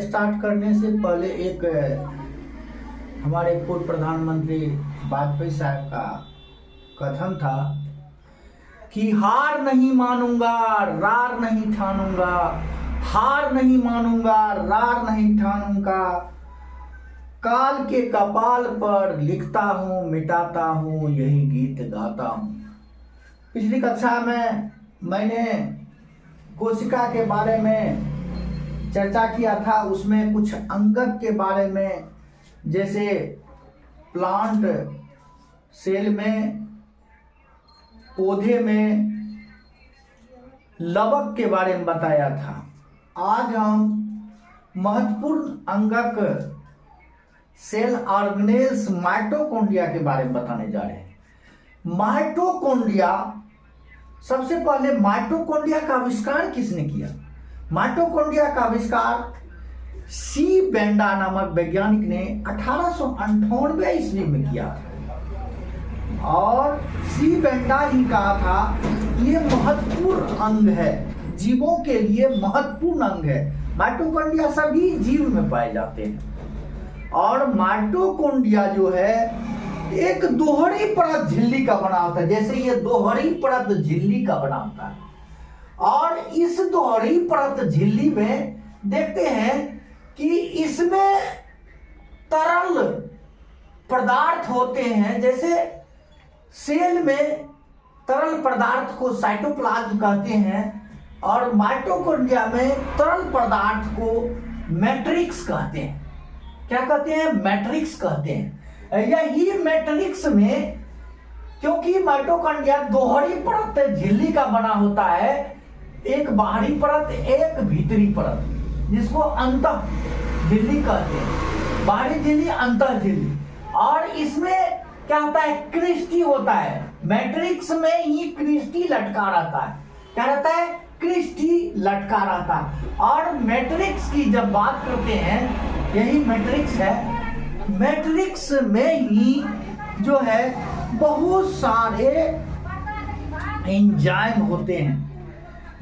Start करने से पहले एक हमारे पूर्व प्रधानमंत्री वाजपेयी साहब का कथन था कि हार नहीं मानूंगा, रार नहीं ठानूंगा, हार नहीं मानूंगा, रार नहीं ठानूंगा, काल के कपाल पर लिखता हूँ, मिटाता हूँ, यही गीत गाता हूँ। पिछली कक्षा में मैंने कोशिका के बारे में चर्चा किया था। उसमें कुछ अंगक के बारे में, जैसे प्लांट सेल में, पौधे में लवक के बारे में बताया था। आज हम महत्वपूर्ण अंगक सेल ऑर्गेनेल्स माइटोकॉन्ड्रिया के बारे में बताने जा रहे हैं। माइटोकॉन्ड्रिया, सबसे पहले माइटोकॉन्ड्रिया का आविष्कार किसने किया? माइटोकॉन्ड्रिया का आविष्कार सी बेंडा नामक वैज्ञानिक ने 1898 ईस्वी में किया था। और सी बेंडा ही कहा था ये महत्वपूर्ण अंग है, जीवों के लिए महत्वपूर्ण अंग है। माइटोकॉन्ड्रिया सभी जीव में पाए जाते हैं। और माइटोकॉन्ड्रिया जो है एक दोहरी परत झिल्ली का बना होता है, जैसे ये दोहरी परत झिल्ली का बना होता है। और इस दोहरी परत झिल्ली में देखते हैं कि इसमें तरल पदार्थ होते हैं। जैसे सेल में तरल पदार्थ को साइटोप्लाज्म कहते हैं और माइटोकॉन्ड्रिया में तरल पदार्थ को मैट्रिक्स कहते हैं। क्या कहते हैं? मैट्रिक्स कहते हैं। यही मैट्रिक्स में, क्योंकि माइटोकॉन्ड्रिया दोहरी परत झिल्ली का बना होता है, एक बाहरी परत, एक भीतरी परत, जिसको अंतः झिल्ली कहते हैं। बाहरी झिल्ली, अंतः झिल्ली। और इसमें क्या होता है? क्रिस्टी होता है। मैट्रिक्स में ही क्रिस्टी लटका रहता है। क्या रहता है? क्रिस्टी लटका रहता है। और मैट्रिक्स की जब बात करते हैं, यही मैट्रिक्स है। मैट्रिक्स में ही जो है बहुत सारे एंजाइम होते हैं।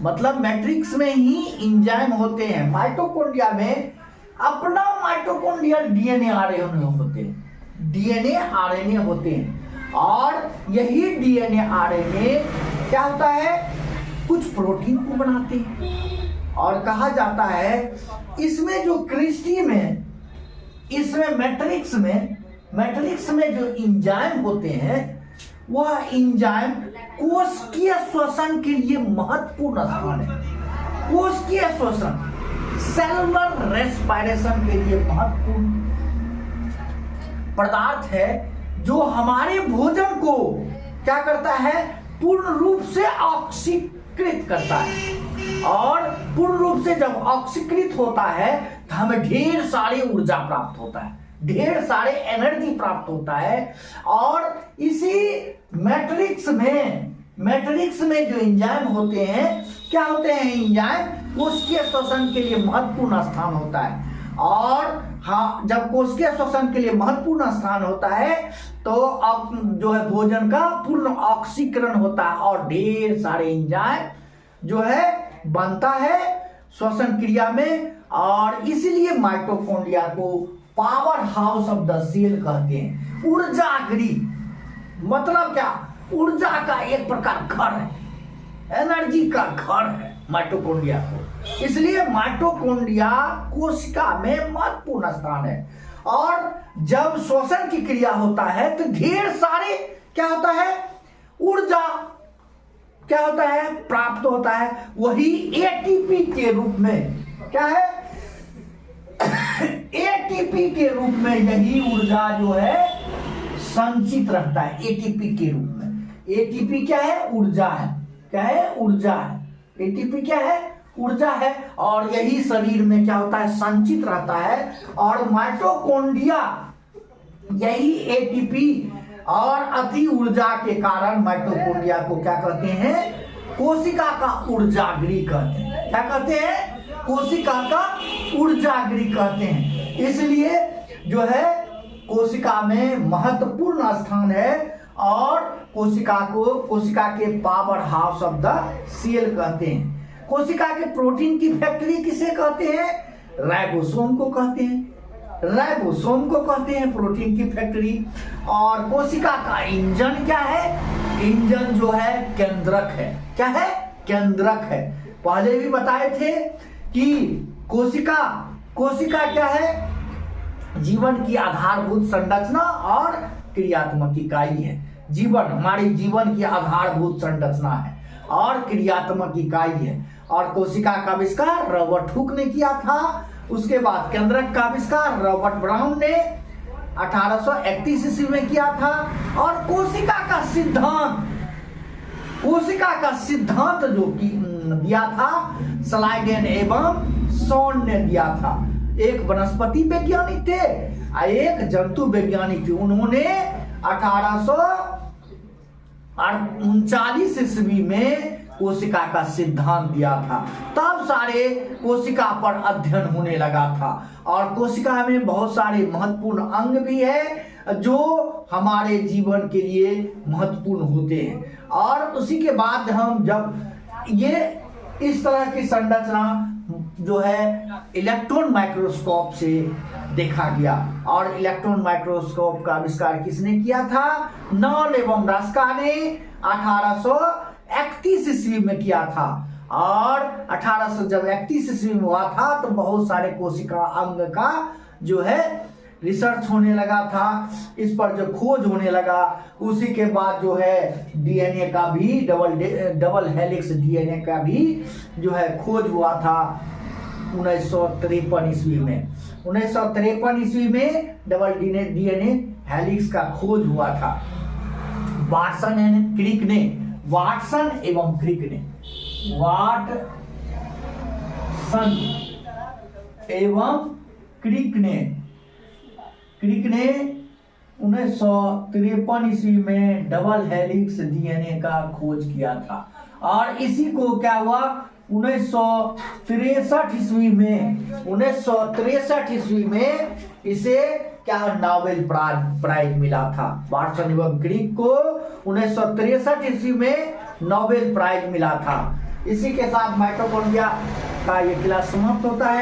मतलब मैट्रिक्स में ही एंजाइम होते हैं। माइटोकॉन्ड्रिया में अपना माइटोकॉन्ड्रियल डीएनए आरएनए होते हैं। डीएनए आरएनए होते हैं। और यही डीएनए आरएनए क्या होता है? कुछ प्रोटीन को बनाते हैं। और कहा जाता है इसमें जो क्रिस्टी में, इसमें मैट्रिक्स में जो एंजाइम होते हैं, वह एंजाइम कोशिकीय श्वसन के लिए महत्वपूर्ण स्थान है। कोशिकीय श्वसन, सेलुलर रेस्पिरेशन के लिए महत्वपूर्ण पदार्थ है, जो हमारे भोजन को क्या करता है? पूर्ण रूप से ऑक्सीकृत करता है। और पूर्ण रूप से जब ऑक्सीकृत होता है तो हमें ढेर सारी ऊर्जा प्राप्त होता है, ढेर सारे एनर्जी प्राप्त होता है। और इसी मैट्रिक्स में जो एंजाइम होते हैं, क्या होते हैं? एंजाइम कोशिकीय श्वसन के लिए महत्वपूर्ण स्थान होता है। और हाँ, जब कोशिकीय श्वसन के लिए महत्वपूर्ण स्थान होता है तो अब जो है भोजन का पूर्ण ऑक्सीकरण होता है और ढेर सारे एंजाइम जो है बनता है श्वसन क्रिया में। और इसलिए माइटोकॉन्ड्रिया को powerhouse of the cell कहते हैं। ऊर्जागृह, मतलब क्या? ऊर्जा का एक प्रकार घर है, एनर्जी का घर है माइटोकॉन्ड्रिया को। इसलिए माइटोकॉन्ड्रिया कोशिका में महत्वपूर्ण स्थान है। और जब श्वसन की क्रिया होता है तो ढेर सारे क्या होता है? ऊर्जा क्या होता है? प्राप्त होता है। वही एटीपी के रूप में, क्या है? एटीपी के रूप में यही ऊर्जा जो है संचित रहता है। एटीपी के रूप में। एटीपी क्या है? ऊर्जा है। क्या है? ऊर्जा है। एटीपी क्या है? ऊर्जा है। और यही शरीर में क्या होता है? संचित रहता है। और माइटोकॉन्ड्रिया यही एटीपी और अति ऊर्जा के कारण माइटोकॉन्ड्रिया को क्या कहते हैं? कोशिका का ऊर्जागृह कहते हैं। क्या कहते हैं? कोशिका का ऊर्जागृह कहते हैं। इसलिए जो है कोशिका में महत्वपूर्ण स्थान है। और कोशिका के powerhouse of the cell कहते हैं। कोशिका के प्रोटीन की फैक्ट्री किसे कहते हैं? राइबोसोम को कहते हैं। राइबोसोम को कहते हैं प्रोटीन की फैक्ट्री। और कोशिका का इंजन क्या है? इंजन जो है केंद्रक है। क्या है? केंद्रक है। पहले भी बताए थे कि कोशिका क्या है? जीवन की आधारभूत संरचना और क्रियात्मक इकाई है। जीवन हमारे जीवन की आधारभूत संरचना है और क्रियात्मक इकाई है। और कोशिका का आविष्कार रॉबर्ट हुक ने किया था। उसके बाद केंद्रक का आविष्कार रॉबर्ट ब्राउन ने 1831 ईस्वी में किया था। और कोशिका का सिद्धांत जो कि दिया था स्लाइडेन एवं सॉन ने दिया था। एक वनस्पति वैज्ञानिक थे, एक जंतु वैज्ञानिक थे। उन्होंने 1839 ईस्वी में कोशिका का सिद्धांत दिया था। तब सारे कोशिका पर अध्ययन होने लगा था। और कोशिका में बहुत सारे महत्वपूर्ण अंग भी है जो हमारे जीवन के लिए महत्वपूर्ण होते हैं। और उसी के बाद हम जब ये इस तरह की संरचना जो है इलेक्ट्रॉन माइक्रोस्कोप से देखा गया। और इलेक्ट्रॉन माइक्रोस्कोप का आविष्कार किसने किया था? नॉल एवं रास्का ने 1831 ईस्वी में किया था। और 1831 ईस्वी में हुआ था तो बहुत सारे कोशिका अंग का जो है रिसर्च होने लगा था, इस पर जो खोज होने लगा। उसी के बाद जो है डीएनए का भी डबल हेलिक्स डीएनए का भी जो है खोज हुआ था 1953 ईस्वी में। 1953 ईस्वी में डबल डीएनए हेलिक्स का खोज हुआ था। वाटसन एवं क्रिक ने 1953 ईस्वी में डबल हेलिक्स डीएनए का खोज किया था। और इसी को क्या हुआ 1963 ईस्वी में इसे क्या नोबेल प्राइज मिला था। वाटसन एवं क्रिक को 1963 ईस्वी में नोबेल प्राइज मिला था। इसी के साथ माइटोकॉन्ड्रिया का ये क्लास समाप्त होता है।